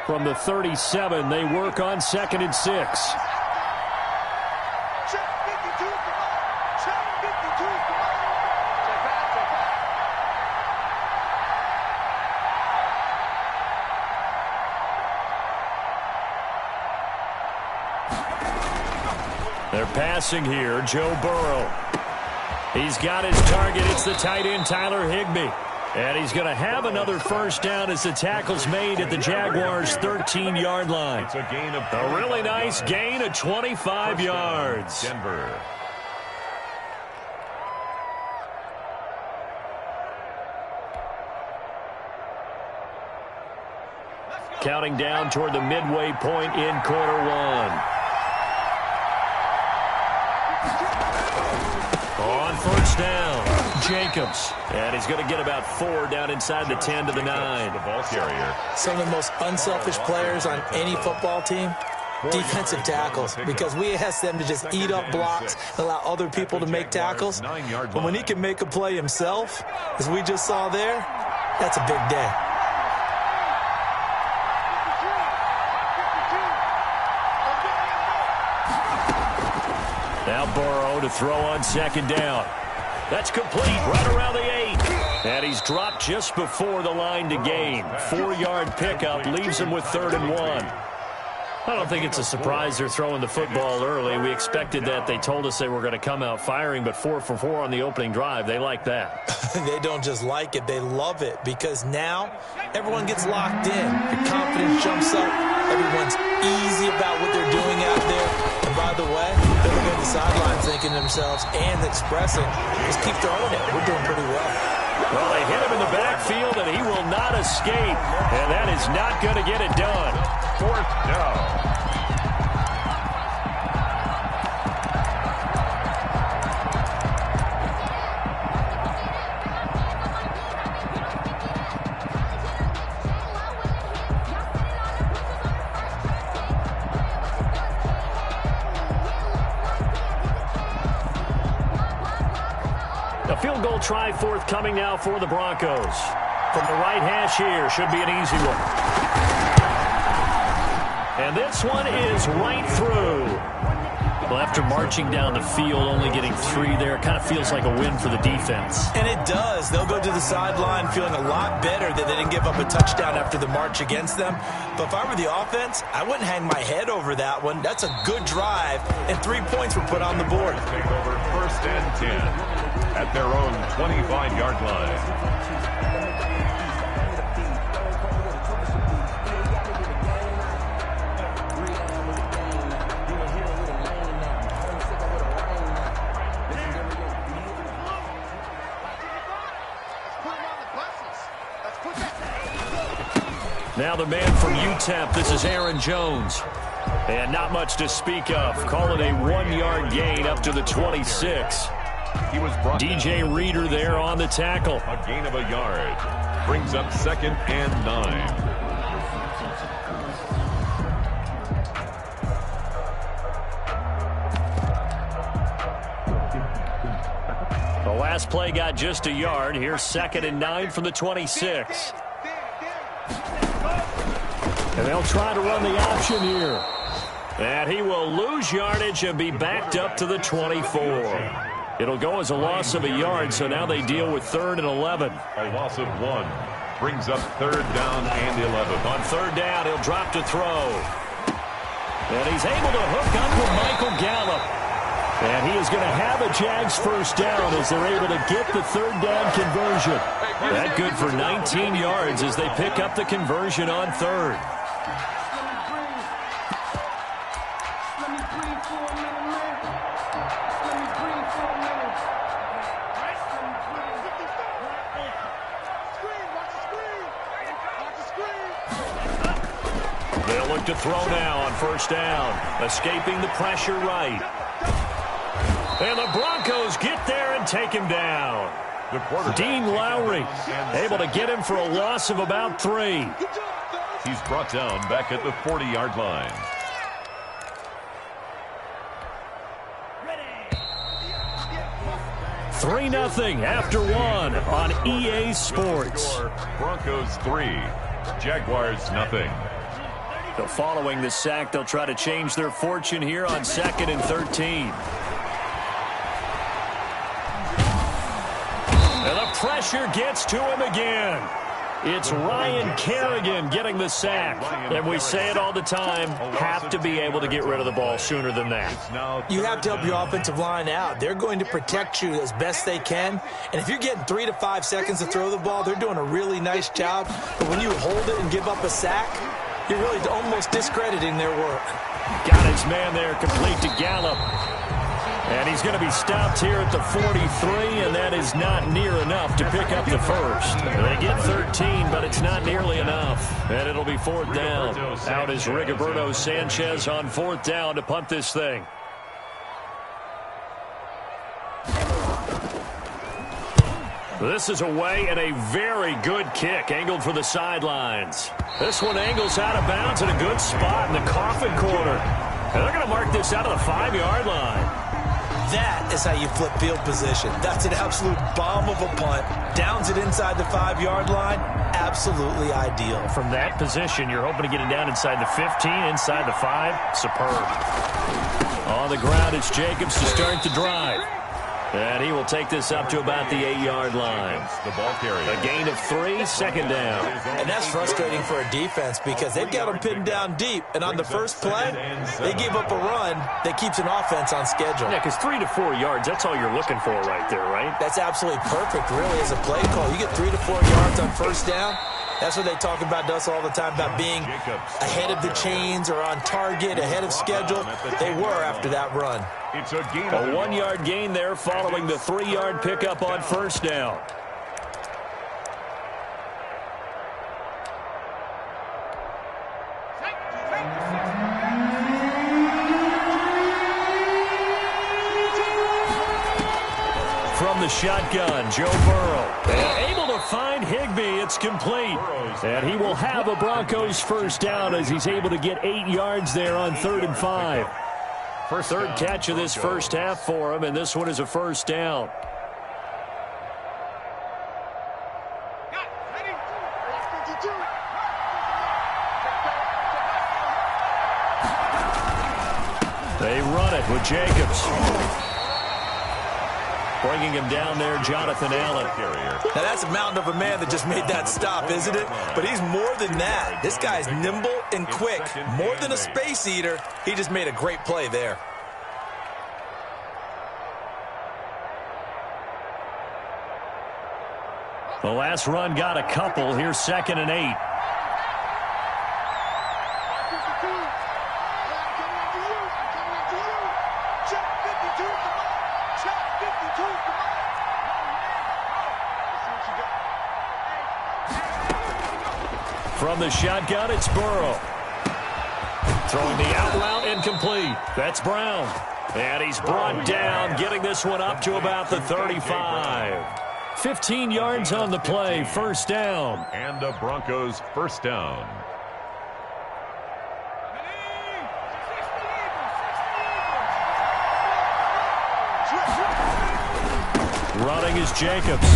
From the 37, they work on 2nd and 6. They're passing here, Joe Burrow. He's got his target. It's the tight end, Tyler Higbee. And he's going to have another first down as the tackle's made at the Jaguars' 13-yard line. It's a gain of a really nice gain of 25 yards. Denver. Counting down toward the midway point in quarter one. On first down, Jacobs. And he's going to get about 4 down inside the 10 to the 9. The ball carrier. Some of the most unselfish players on any football team, defensive tackles, because we ask them to just eat up blocks and allow other people to make tackles. But when he can make a play himself, as we just saw there, that's a big day. Now Burrow to throw on 2nd down. That's complete right around the 8. And he's dropped just before the line to gain. 4-yard pickup leaves him with 3rd and 1. I don't think it's a surprise they're throwing the football early. We expected that. They told us they were going to come out firing, but 4 for 4 on the opening drive. They like that. They don't just like it. They love it, because now everyone gets locked in. Your confidence jumps up. Everyone's easy about what they're doing out there. And by the way, they're looking at the sidelines thinking to themselves and expressing, just keep throwing it. We're doing pretty well. Well, they hit him in the backfield, and he will not escape. And that is not going to get it done. 4th down. A field goal try forthcoming now for the Broncos. From the right hash here, should be an easy one. And this one is right through. Well, after marching down the field, only getting 3 there, it kind of feels like a win for the defense. And it does. They'll go to the sideline feeling a lot better that they didn't give up a touchdown after the march against them. But if I were the offense, I wouldn't hang my head over that one. That's a good drive, and 3 points were put on the board. Take over 1st and 10 at their own 25-yard line. Now the man from UTEP, this is Aaron Jones. And not much to speak of. Call it a 1-yard gain up to the 26. He was brought DJ Reader there on the tackle. A gain of a yard. Brings up 2nd and 9. The last play got just a yard. Here's 2nd and 9 from the 26. And they'll try to run the option here. And he will lose yardage and be backed up to the 24. It'll go as a loss of a yard, so now they deal with 3rd and 11. A loss of 1 brings up 3rd down and 11. On 3rd down, he'll drop to throw. And he's able to hook up with Michael Gallup. And he is going to have a Jags first down as they're able to get the 3rd down conversion. That good for 19 yards as they pick up the conversion on 3rd. They'll look to throw now on 1st down. Escaping the pressure right. And the Broncos get there and take him down. Dean Lowry able to get him for a loss of about 3. He's brought down back at the 40-yard line. Ready. 3-0 after 1 on EA Sports. Broncos 3, Jaguars 0. So following the sack, they'll try to change their fortune here on 2nd and 13. And the pressure gets to him again. It's Ryan Kerrigan getting the sack. And we say it all the time, have to be able to get rid of the ball sooner than that. You have to help your offensive line out. They're going to protect you as best they can. And if you're getting 3 to 5 seconds to throw the ball, they're doing a really nice job. But when you hold it and give up a sack, you're really almost discrediting their work. Got his man there, complete to Gallup. And he's going to be stopped here at the 43, and that is not near enough to pick up the first. They get 13, but it's not nearly enough. And it'll be 4th down. Out is Rigoberto Sanchez on 4th down to punt this thing. This is away and a very good kick, angled for the sidelines. This one angles out of bounds in a good spot in the coffin corner. And they're going to mark this out of the 5-yard line. That is how you flip field position. That's an absolute bomb of a punt. Downs it inside the 5-yard line. Absolutely ideal. From that position, you're hoping to get it down inside the 15, inside the 5. Superb. On the ground, it's Jacobs to start the drive. And he will take this up to about the 8-yard line. The ball carrier. A gain of 3, 2nd down. And that's frustrating for a defense because they've got them pinned down deep. And on the first play, they give up a run that keeps an offense on schedule. Yeah, because 3 to 4 yards, that's all you're looking for right there, right? That's absolutely perfect, really, as a play call. You get 3 to 4 yards on first down. That's what they talk about to us all the time, about being ahead of the chains or on target, ahead of schedule. They were after that run. It's a 1-yard gain there following the 3-yard pickup on first down. From the shotgun, Joe Burrow. And able to find Higbee. It's complete. And he will have a Broncos first down as he's able to get 8 yards there on 3rd and 5. Third catch of this first half for him, and this one is a first down. They run it with Jacobs. Bringing him down there, Jonathan Allen. Now that's a mountain of a man that just made that stop, isn't it? But he's more than that. This guy's nimble and quick. More than a space eater, he just made a great play there. The last run got a couple. Here's 2nd and 8. From the shotgun, it's Burrow. Throwing the out route, incomplete. That's Brown. And he's brought down, getting this one up to about the 35. 15 yards on the play, first down. And the Broncos first down. Running is Jacobs.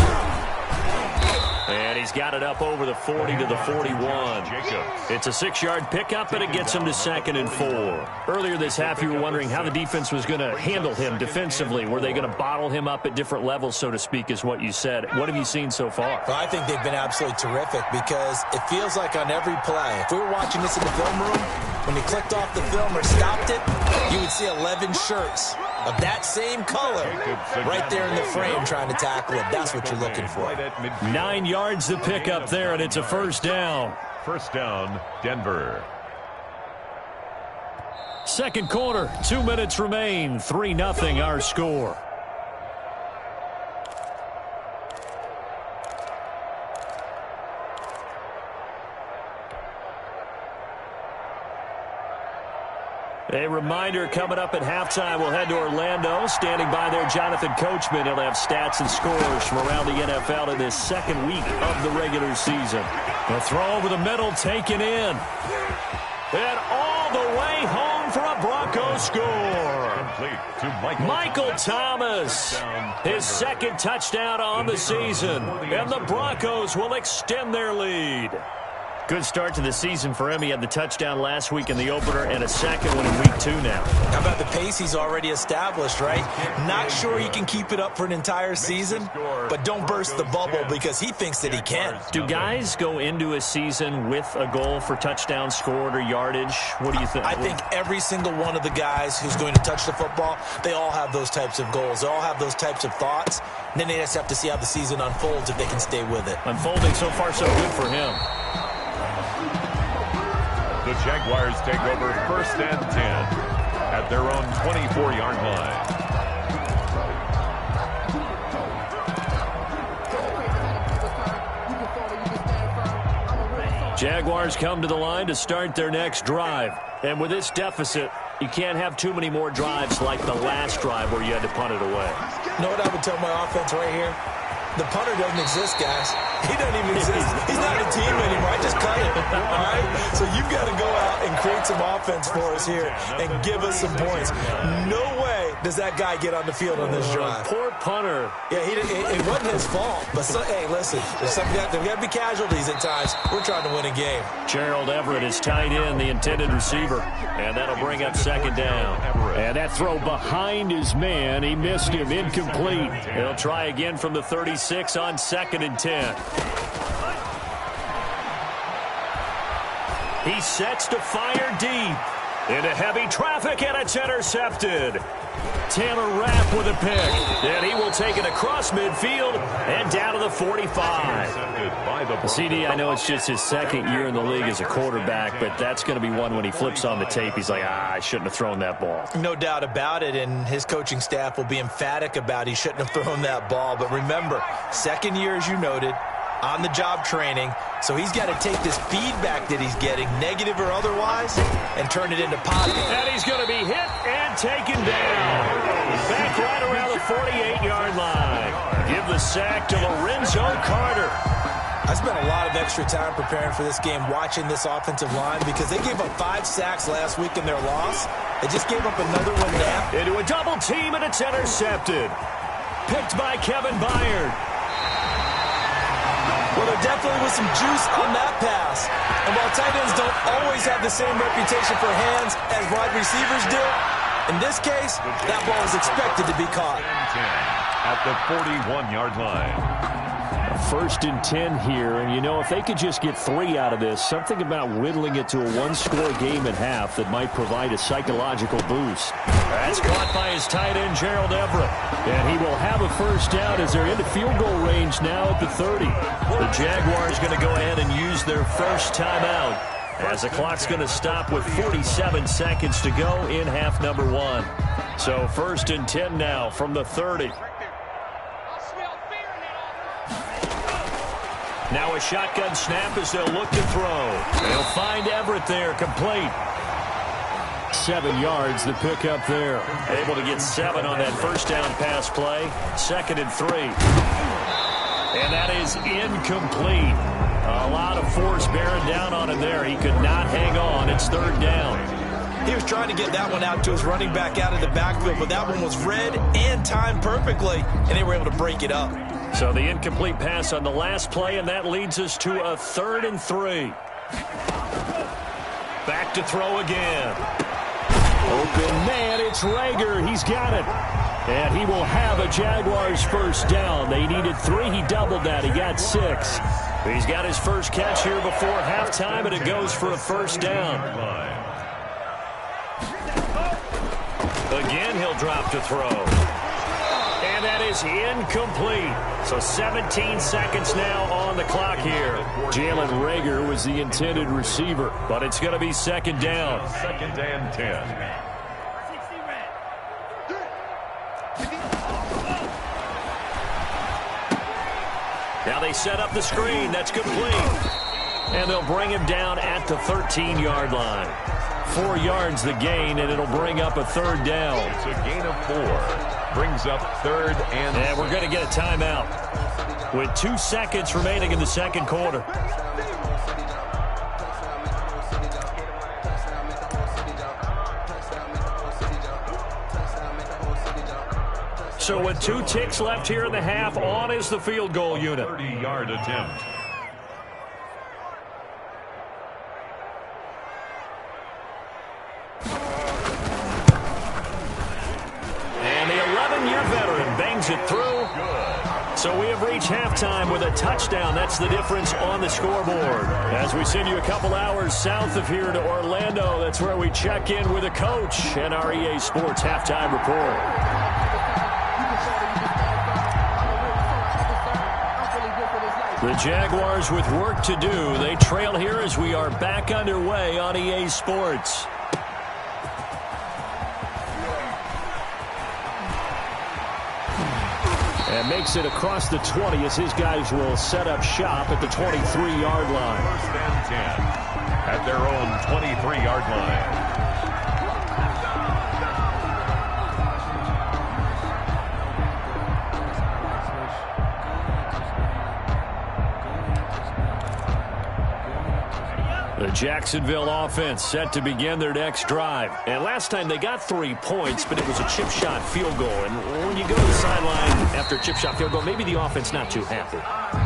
And he's got it up over the 40 to the 41. It's a 6-yard pickup, and it gets him to 2nd and 4. Earlier this half, you were wondering how the defense was going to handle him defensively. Were they going to bottle him up at different levels, so to speak, is what you said. What have you seen so far? Well, I think they've been absolutely terrific because it feels like on every play, if we were watching this in the film room, when you clicked off the film or stopped it, you would see 11 shirts of that same color right there in the frame trying to tackle it. That's what you're looking for. 9 yards to pick up there, and it's a first down. First down, Denver. Second quarter, 2 minutes remain. 3-0 our score. A reminder, coming up at halftime, we'll head to Orlando. Standing by there, Jonathan Coachman. He'll have stats and scores from around the NFL in this second week of the regular season. The throw over the middle, taken in. And all the way home for a Broncos score. Michael Thomas, his second touchdown on the season. And the Broncos will extend their lead. Good start to the season for him. He had the touchdown last week in the opener and a second one in week 2 now. How about the pace he's already established, right? Not sure he can keep it up for an entire season, but don't burst the bubble because he thinks that he can. Do guys go into a season with a goal for touchdowns scored or yardage? What do you think? I think every single one of the guys who's going to touch the football, they all have those types of goals. They all have those types of thoughts. And then they just have to see how the season unfolds if they can stay with it. Unfolding so far so good for him. The Jaguars take over 1st and 10 at their own 24-yard line. Jaguars come to the line to start their next drive. And with this deficit, you can't have too many more drives like the last drive where you had to punt it away. You know what I would tell my offense right here? The punter doesn't exist, guys. He doesn't even exist. He's not a team anymore. I just cut it, all right? So you've got to go out and create some offense for us here and give us some points. No way does that guy get on the field on this drive. Poor punter. Yeah, it wasn't his fault. But, hey, listen, there's got to be casualties at times. We're trying to win a game. Gerald Everett is tight end, the intended receiver. And that'll bring up 2nd down. And that throw behind his man. He missed him. Incomplete. He'll try again from the 36 on 2nd and 10. He sets to fire deep into heavy traffic, and it's intercepted. Taylor Rapp with a pick, and he will take it across midfield and down to the 45. CD, I know it's just his 2nd year in the league as a quarterback, but that's going to be one when he flips on the tape, he's like, I shouldn't have thrown that ball. No doubt about it, and his coaching staff will be emphatic about he shouldn't have thrown that ball. But remember, 2nd year, as you noted, on-the-job training, so he's got to take this feedback that he's getting, negative or otherwise, and turn it into positive. And he's going to be hit and taken down. Back right around the 48-yard line. Give the sack to Lorenzo Carter. I spent a lot of extra time preparing for this game watching this offensive line because they gave up 5 sacks last week in their loss. They just gave up another one now. Into a double team, and it's intercepted. Picked by Kevin Byard. Well, there definitely was some juice on that pass. And while tight ends don't always have the same reputation for hands as wide receivers do, in this case, that ball is expected to be caught. At the 41-yard line. 1st and 10 here, and you know, if they could just get 3 out of this, something about whittling it to a 1-score game at half that might provide a psychological boost. That's caught by his tight end, Gerald Everett. And he will have a 1st down as they're into field goal range now at the 30. The Jaguars going to go ahead and use their 1st timeout as the clock's going to stop with 47 seconds to go in half number 1. So 1st and 10 now from the 30. Now a shotgun snap as they'll look to throw. They'll find Everett there, complete. 7 yards, the pickup there. Able to get 7 on that 1st down pass play. 2nd and 3. And that is incomplete. A lot of force bearing down on him there. He could not hang on. It's 3rd down. He was trying to get that one out to his running back out of the backfield, but that one was read and timed perfectly, and they were able to break it up. So the incomplete pass on the last play, and that leads us to a 3rd and 3. Back to throw again. Open man, it's Rager. He's got it. And he will have a Jaguars 1st down. They needed 3. He doubled that. He got 6. He's got his first catch here before halftime, and it goes for a 1st down. Again, he'll drop to throw. And that is incomplete. So 17 seconds now on the clock here. Jalen Rager was the intended receiver, but it's going to be 2nd down. 2nd and 10. Now they set up the screen. That's complete. And they'll bring him down at the 13-yard line. 4 yards the gain, and it'll bring up a 3rd down. It's a gain of 4. Brings up 3rd and... And we're going to get a timeout with 2 seconds remaining in the 2nd quarter. So with 2 ticks left here in the half, on is the field goal unit. 30-yard attempt. sends it through. So we have reached halftime with a touchdown. That's the difference on the scoreboard. As we send you a couple hours south of here to Orlando, that's where we check in with a coach and our EA Sports halftime report. The Jaguars with work to do. They trail here as we are back underway on EA Sports. And makes it across the 20 as his guys will set up shop at the 23-yard line. First and 10 at their own 23-yard line. The Jacksonville offense set to begin their next drive. And last time they got 3 points, but it was a chip shot field goal. And when you go to the sideline after a chip shot field goal, maybe the offense not too happy.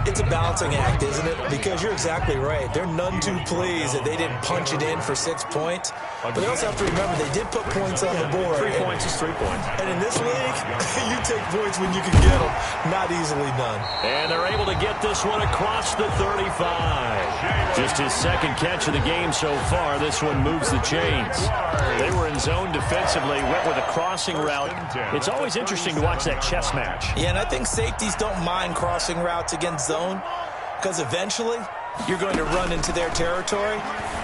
It's a balancing act, isn't it? Because you're exactly right. They're none too pleased that they didn't punch it in for 6 points. But they also have to remember they did put points on the board. 3 points is 3 points. And in this league, you take points when you can get them. Not easily done. And they're able to get this one across the 35. Just his second catch of the game so far. This one moves the chains. They were in zone defensively, went with a crossing route. It's always interesting to watch that chess match. Yeah, and I think safeties don't mind crossing routes against zone because eventually you're going to run into their territory,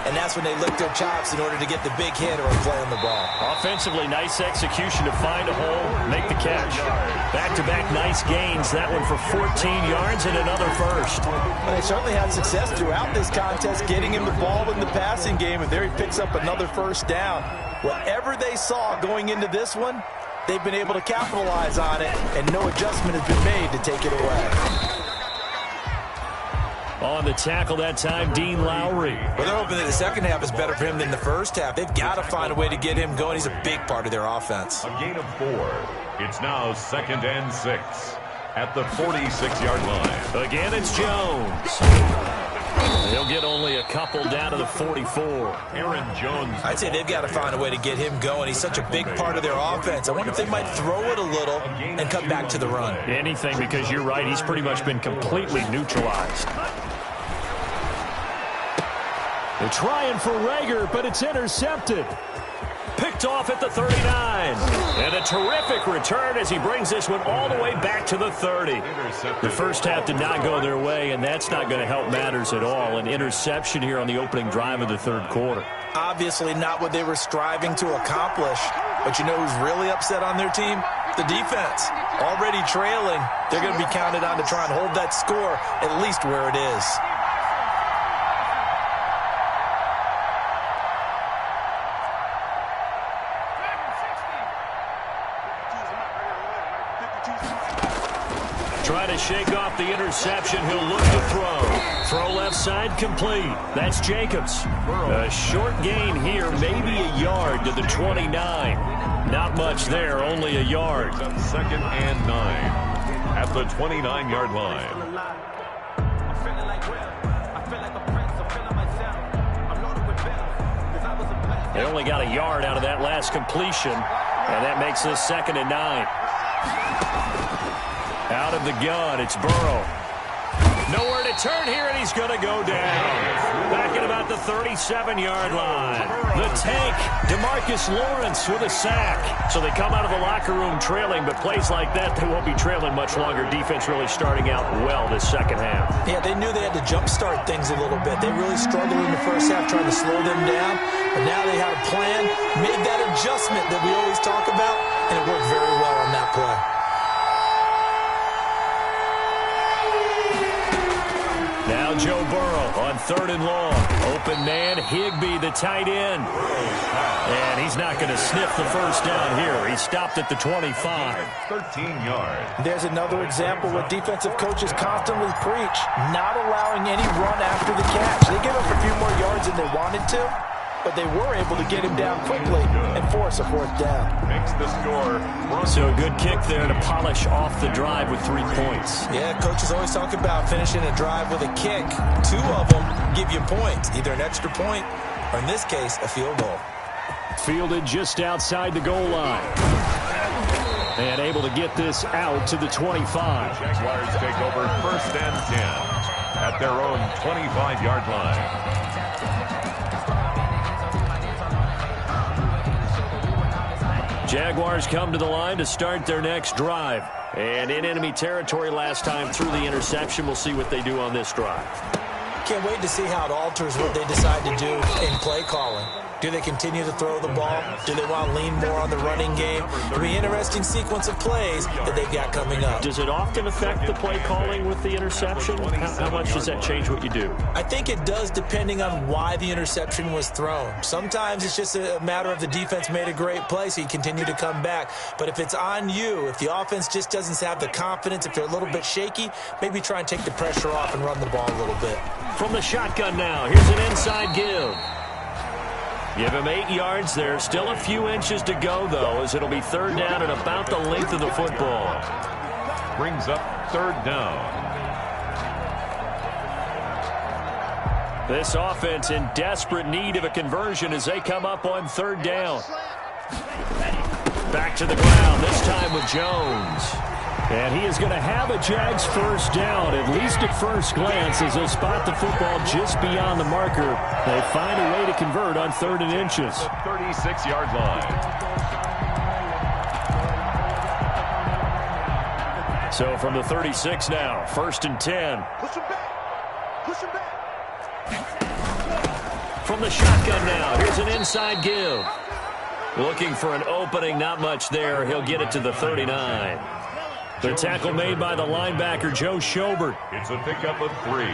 and that's when they lick their chops in order to get the big hit or a play on the ball. Offensively, nice execution to find a hole, make the catch. Back-to-back nice gains. That one for 14 yards and another first. Well, they certainly had success throughout this contest, getting him the ball in the passing game, and there he picks up another first down. Whatever they saw going into this one, they've been able to capitalize on it, and no adjustment has been made to take it away. On the tackle that time, Dean Lowry. Well, they're hoping that the second half is better for him than the first half. They've got to find a way to get him going. He's a big part of their offense. A gain of 4. It's now 2nd and 6 at the 46-yard line. Again, it's Jones. He'll get only a couple down to the 44. Aaron Jones. I'd say they've got to find a way to get him going. He's such a big part of their offense. I wonder if they might throw it a little and cut back to the run. Anything, because you're right. He's pretty much been completely neutralized. They're trying for Rager, but it's intercepted. Picked off at the 39. And a terrific return as he brings this one all the way back to the 30. The first half did not go their way, and that's not going to help matters at all. An interception here on the opening drive of the third quarter. Obviously not what they were striving to accomplish. But you know who's really upset on their team? The defense. Already trailing, they're going to be counted on to try and hold that score at least where it is. Trying to shake off the interception. He'll look to throw. Throw left side complete. That's Jacobs. A short gain here, maybe a yard to the 29. Not much there, only a yard. 2nd and 9 at the 29-yard line. They only got a yard out of that last completion, and that makes this 2nd and 9. Out of the gun, it's Burrow. Nowhere to turn here, and he's going to go down. Back at about the 37-yard line. The tank, DeMarcus Lawrence with a sack. So they come out of the locker room trailing, but plays like that, they won't be trailing much longer. Defense really starting out well this second half. Yeah, they knew they had to jumpstart things a little bit. They really struggled in the first half trying to slow them down, but now they had a plan, made that adjustment that we always talk about, and it worked very well on that play. Now Joe Burrow on 3rd and long. Open man, Higbee, the tight end. And he's not going to sniff the first down here. He stopped at the 25. 13 yards. There's another example where defensive coaches constantly preach, not allowing any run after the catch. They gave up a few more yards than they wanted to, but they were able to get him down quickly and force a 4th down. Makes the score. So a good kick there to polish off the drive with 3 points. Yeah, coaches always talk about finishing a drive with a kick. 2 of them give you points, either an extra point or, in this case, a field goal. Fielded just outside the goal line. And able to get this out to the 25. Jaguars take over 1st and 10 at their own 25-yard line. Jaguars come to the line to start their next drive. And in enemy territory last time through the interception. We'll see what they do on this drive. Can't wait to see how it alters what they decide to do in play calling. Do they continue to throw the ball? Do they want to lean more on the running game? It'll be an interesting sequence of plays that they've got coming up. Does it often affect the play calling with the interception? How much does that change what you do? I think it does, depending on why the interception was thrown. Sometimes it's just a matter of the defense made a great play, so you continue to come back. But if it's on you, if the offense just doesn't have the confidence, if they're a little bit shaky, maybe try and take the pressure off and run the ball a little bit. From the shotgun now, here's an inside give. Give him 8 yards there. Still a few inches to go, though, as it'll be 3rd down and about the length of the football. Brings up 3rd down. This offense in desperate need of a conversion as they come up on 3rd down. Back to the ground, this time with Jones. And he is going to have a Jags 1st down, at least at first glance, as they spot the football just beyond the marker. They find a way to convert on 3rd and inches. The 36-yard line. So from the 36 now, 1st and 10. Push him back. Push him back. From the shotgun now, here's an inside give. Looking for an opening, not much there. He'll get it to the 39. The tackle made by the linebacker, Joe Schobert. It's a pickup of 3.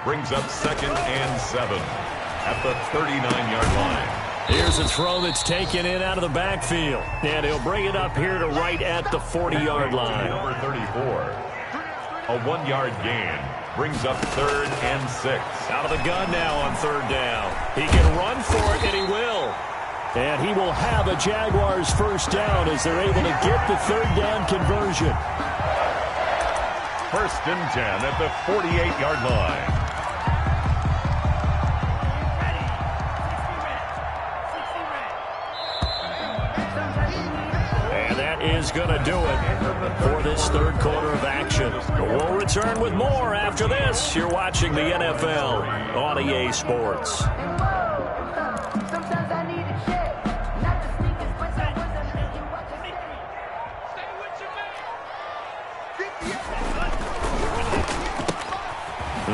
Brings up 2nd and 7 at the 39-yard line. Here's a throw that's taken in out of the backfield. And he'll bring it up here to right at the 40-yard line. Number 34. A 1-yard gain. Brings up 3rd and 6. Out of the gun now on 3rd down. He can run for it, and he will. And he will have a Jaguars 1st down as they're able to get the 3rd down conversion. 1st and 10 at the 48-yard line. And that is going to do it for this 3rd quarter of action. We'll return with more after this. You're watching the NFL on EA Sports.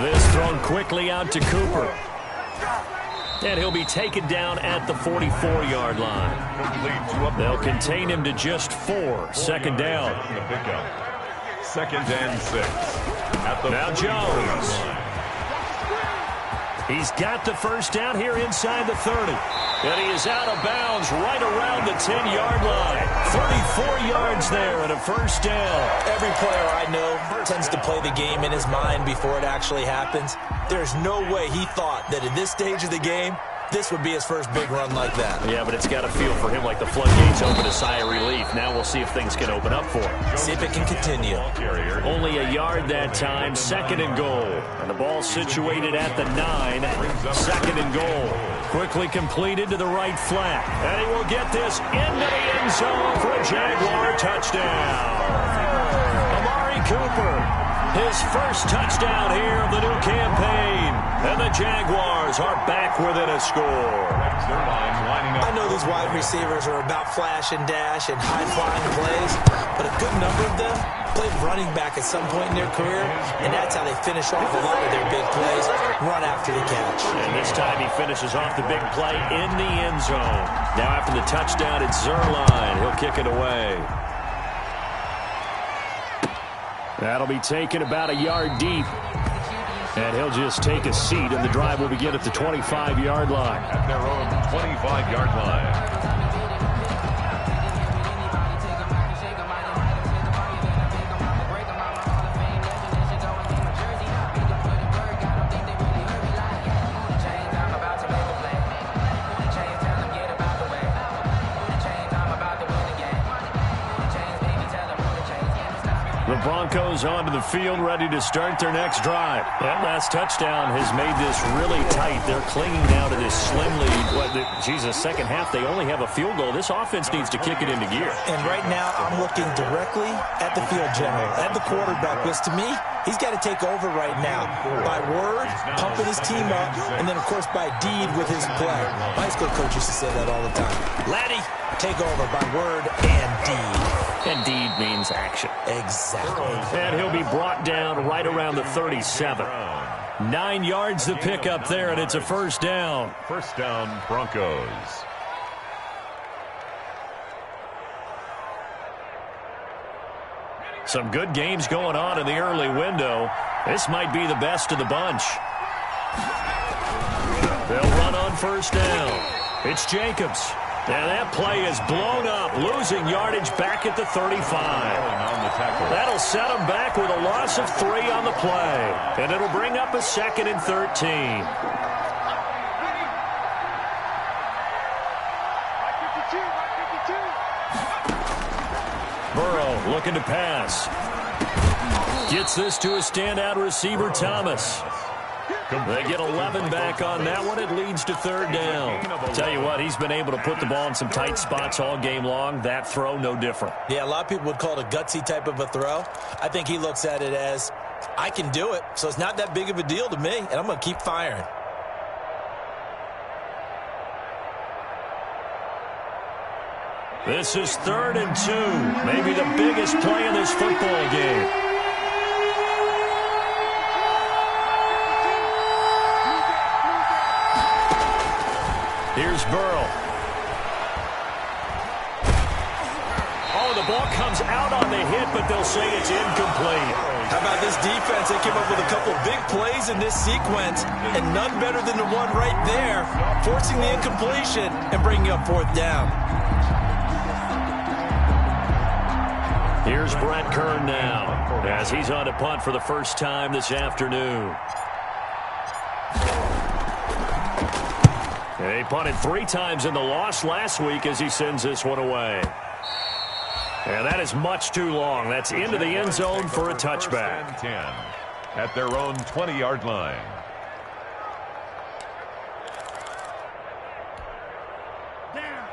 This thrown quickly out to Cooper. And he'll be taken down at the 44-yard line. They'll contain him to just 4. 2nd down. 2nd and 6. At the now Jones. He's got the 1st down here inside the 30. And he is out of bounds right around the 10-yard line. 34 yards there and a 1st down. Every player I know tends to play the game in his mind before it actually happens. There's no way he thought that at this stage of the game, this would be his first big run like that. Yeah, but it's got to feel for him like the floodgates open, a sigh of relief. Now we'll see if things can open up for him. See if it can continue. Only a yard that time, 2nd and goal. And the ball situated at the 9, 2nd and goal. Quickly completed to the right flat. And he will get this into the end zone for a Jaguar touchdown. Amari Cooper, his 1st touchdown here of the new campaign. And the Jaguars are back within a score. I know these wide receivers are about flash and dash and high-flying plays, but a good number of them played running back at some point in their career, and that's how they finish off a lot of their big plays, run after the catch. And this time he finishes off the big play in the end zone. Now after the touchdown, it's Zerline. He'll kick it away. That'll be taken about a yard deep. And he'll just take a seat, and the drive will begin at the 25-yard line. At their own 25-yard line. The Broncos onto the field, ready to start their next drive. That last touchdown has made this really tight. They're clinging now to this slim lead. second half, they only have a field goal. This offense needs to kick it into gear. And right now, I'm looking directly at the field general, at the quarterback, because to me, he's got to take over right now. By word, pumping his team up, and then, of course, by deed with his play. My high school coach used to say that all the time. Laddie, take over by word and deed. And deed means action. Exactly. And he'll be brought down right around the 37. 9 yards to pick up there, and it's a first down. First down, Broncos. Some good games going on in the early window. This might be the best of the bunch. They'll run on first down. It's Jacobs. And that play is blown up, losing yardage back at the 35. That'll set them back with a loss of 3 on the play. And it'll bring up a 2nd and 13. Burrow looking to pass. Gets this to a standout receiver, Thomas. They get 11 back on that one. It leads to third down. Tell you what, he's been able to put the ball in some tight spots all game long. That throw, no different. Yeah, a lot of people would call it a gutsy type of a throw. I think he looks at it as, I can do it, so it's not that big of a deal to me, and I'm going to keep firing. This is 3rd and 2. Maybe the biggest play in this football game. Here's Burrow. Oh, the ball comes out on the hit, but they'll say it's incomplete. How about this defense? They came up with a couple big plays in this sequence, and none better than the one right there, forcing the incompletion and bringing up 4th down. Here's Brett Kern now, as he's on to punt for the first time this afternoon. He punted 3 times in the loss last week as he sends this one away. And that is much too long. That's into the end zone for a touchback. 10 at their own 20-yard line.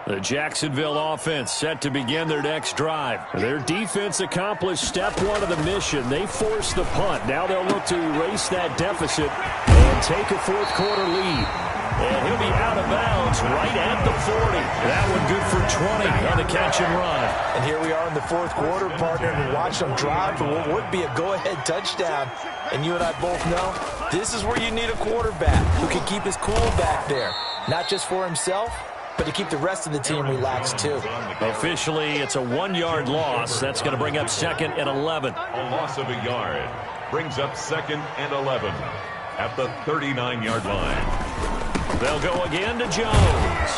The Jacksonville offense set to begin their next drive. Their defense accomplished step 1 of the mission. They forced the punt. Now they'll look to erase that deficit and take a 4th quarter lead. And he'll be out of bounds right at the 40. That one good for 20 on the catch and run. And here we are in the 4th quarter, partner, and we watch them drive for what would be a go-ahead touchdown. And you and I both know this is where you need a quarterback who can keep his cool back there. Not just for himself, but to keep the rest of the team relaxed, too. Officially, it's a 1-yard loss. That's going to bring up 2nd and 11. A loss of a yard brings up 2nd and 11 at the 39-yard line. They'll go again to Jones.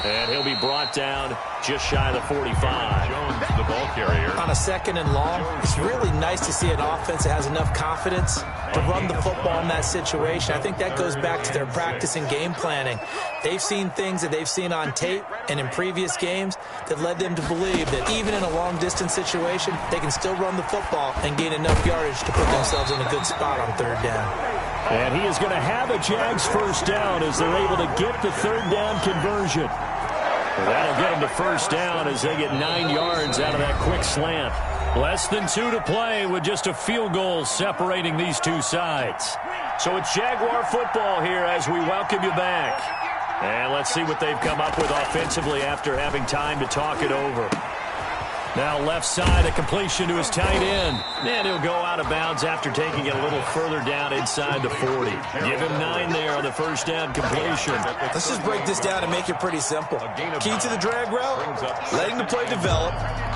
And he'll be brought down just shy of the 45. Jones, the ball carrier. On a 2nd and long, it's really nice to see an offense that has enough confidence to run the football in that situation. I think that goes back to their practice and game planning. They've seen things that they've seen on tape and in previous games that led them to believe that even in a long-distance situation, they can still run the football and gain enough yardage to put themselves in a good spot on 3rd down. And he is going to have a Jags first down as they're able to get the 3rd down conversion. That'll get them to first down as they get 9 yards out of that quick slant. Less than 2 to play with just a field goal separating these two sides. So it's Jaguar football here as we welcome you back. And let's see what they've come up with offensively after having time to talk it over. Now left side, a completion to his tight end. And he'll go out of bounds after taking it a little further down inside the 40. Give him 9 there on the first down completion. Let's just break this down and make it pretty simple. Key to the drag route, letting the play develop,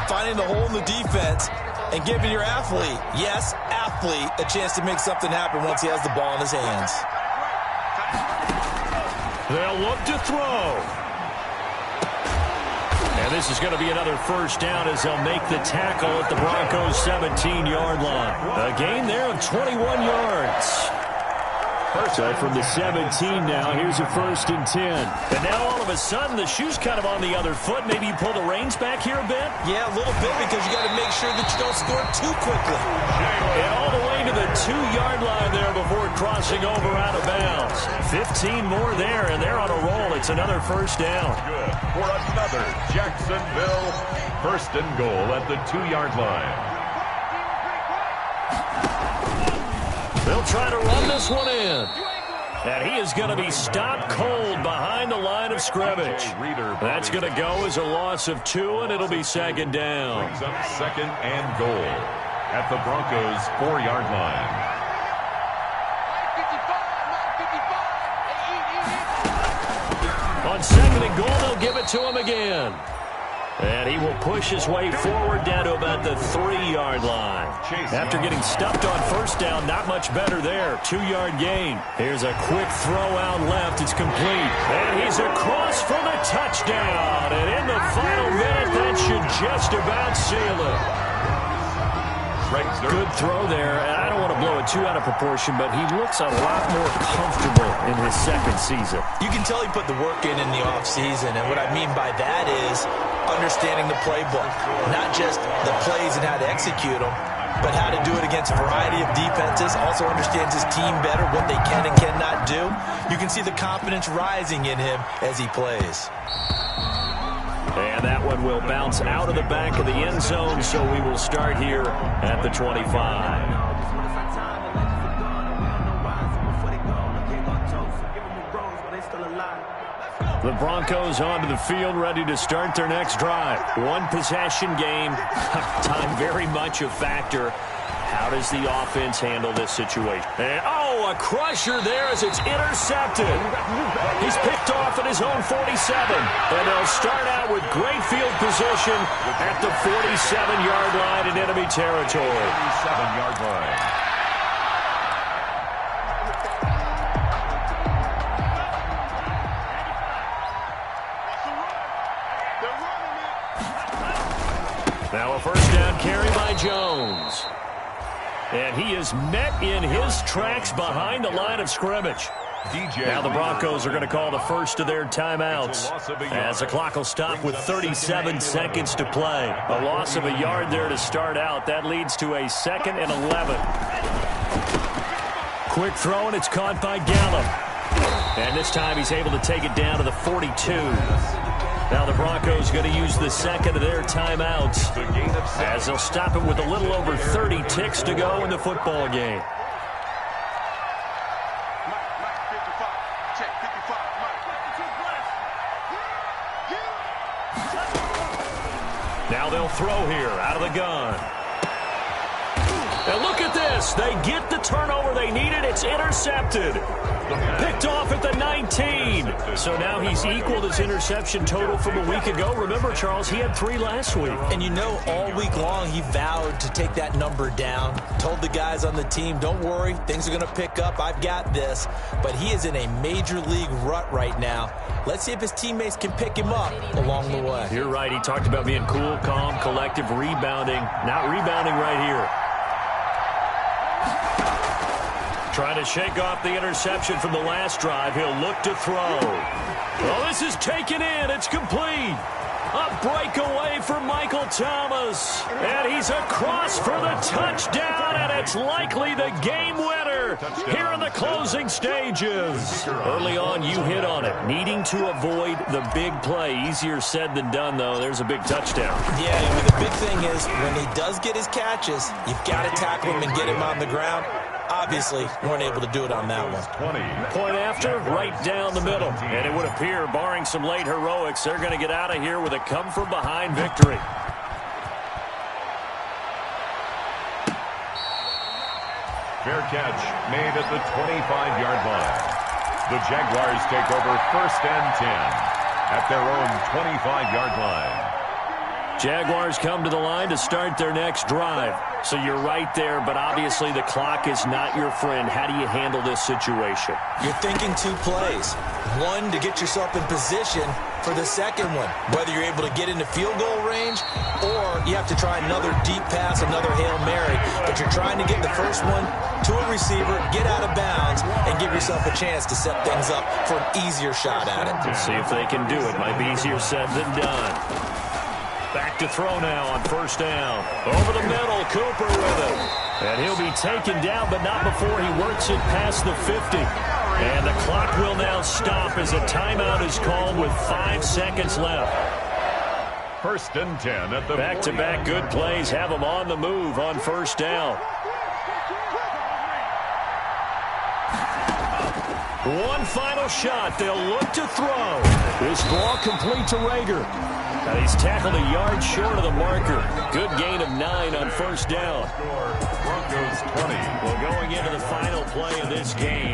finding the hole in the defense, and giving your athlete, yes, athlete, a chance to make something happen once he has the ball in his hands. They'll look to throw. And this is going to be another first down as they'll make the tackle at the Broncos' 17-yard line. A gain there of 21 yards. So from the 17 now, here's a 1st and 10. And now all of a sudden, the shoe's kind of on the other foot. Maybe you pull the reins back here a bit? Yeah, a little bit because you got to make sure that you don't score too quickly. And all the way to the 2-yard line there before crossing over out of bounds. 15 more there, and they're on a roll. It's another first down. Good for another Jacksonville first and goal at the 2-yard line. They'll try to run this one in. And he is going to be stopped cold behind the line of scrimmage. That's going to go as a loss of 2, and it'll be second down. Brings up second and goal at the Broncos' 4-yard line. On second and goal, they'll give it to him again. And he will push his way forward down to about the 3-yard line. After getting stuffed on first down, not much better there. 2-yard gain. Here's a quick throw out left. It's complete. And he's across for the touchdown. And in the final minute, that should just about seal it. Good throw there. And I don't want to blow it too out of proportion, but he looks a lot more comfortable in his second season. You can tell he put the work in the offseason, and what I mean by that is understanding the playbook, not just the plays and how to execute them, but how to do it against a variety of defenses. Also understands his team better, what they can and cannot do. You can see the confidence rising in him as he plays. And that one will bounce out of the back of the end zone, so we will start here at the 25. The Broncos onto the field, ready to start their next drive. One possession game. Time very much a factor. How does the offense handle this situation? And, a crusher there as it's intercepted. He's picked off at his own 47. And they'll start out with great field position at the 47-yard line in enemy territory. 47-yard line. Now a first down carry by Jones. And he is met in his tracks behind the line of scrimmage. Now the Broncos are going to call the first of their timeouts as the clock will stop with 37 seconds to play. A loss of a yard there to start out. That leads to a 2nd and 11. Quick throw, and it's caught by Gallup. And this time he's able to take it down to the 42. Now the Broncos going to use the second of their timeouts as they'll stop it with a little over 30 ticks to go in the football game. Now they'll throw here out of the gun. And look at this. They get the turnover they needed. It's intercepted. Picked off at the 19. So now he's equaled his interception total from a week ago. Remember, Charles, he had 3 last week. And you know, all week long he vowed to take that number down. Told the guys on the team, don't worry, things are going to pick up. I've got this. But he is in a major league rut right now. Let's see if his teammates can pick him up along the way. You're right. He talked about being cool, calm, collective, rebounding. Not rebounding right here. Trying to shake off the interception from the last drive. He'll look to throw. Oh, this is taken in. It's complete. A breakaway for Michael Thomas. And he's across for the touchdown, and it's likely the game winner here in the closing stages. Early on, you hit on it. Needing to avoid the big play. Easier said than done, though. There's a big touchdown. Yeah, I mean, the big thing is when he does get his catches, you've got to tackle him and get him on the ground. Obviously, weren't able to do it on that one. 20. Point after, right down the middle. And it would appear, barring some late heroics, they're going to get out of here with a come-from-behind victory. Fair catch made at the 25-yard line. The Jaguars take over 1st and 10 at their own 25-yard line. Jaguars come to the line to start their next drive. So you're right there, but obviously the clock is not your friend. How do you handle this situation? You're thinking 2 plays. One, to get yourself in position for the second one, whether you're able to get into field goal range or you have to try another deep pass, another Hail Mary. But you're trying to get the first one to a receiver, get out of bounds, and give yourself a chance to set things up for an easier shot at it. Let's see if they can do it. Might be easier said than done. Back to throw now on first down. Over the middle, Cooper with it. And he'll be taken down, but not before he works it past the 50. And the clock will now stop as a timeout is called with 5 seconds left. First and 10 at the back-to-back good plays have them on the move on first down. One final shot. They'll look to throw. This ball complete to Rager. And he's tackled a yard short of the marker. Good gain of 9 on first down. Broncos 20. Well, going into the final play of this game.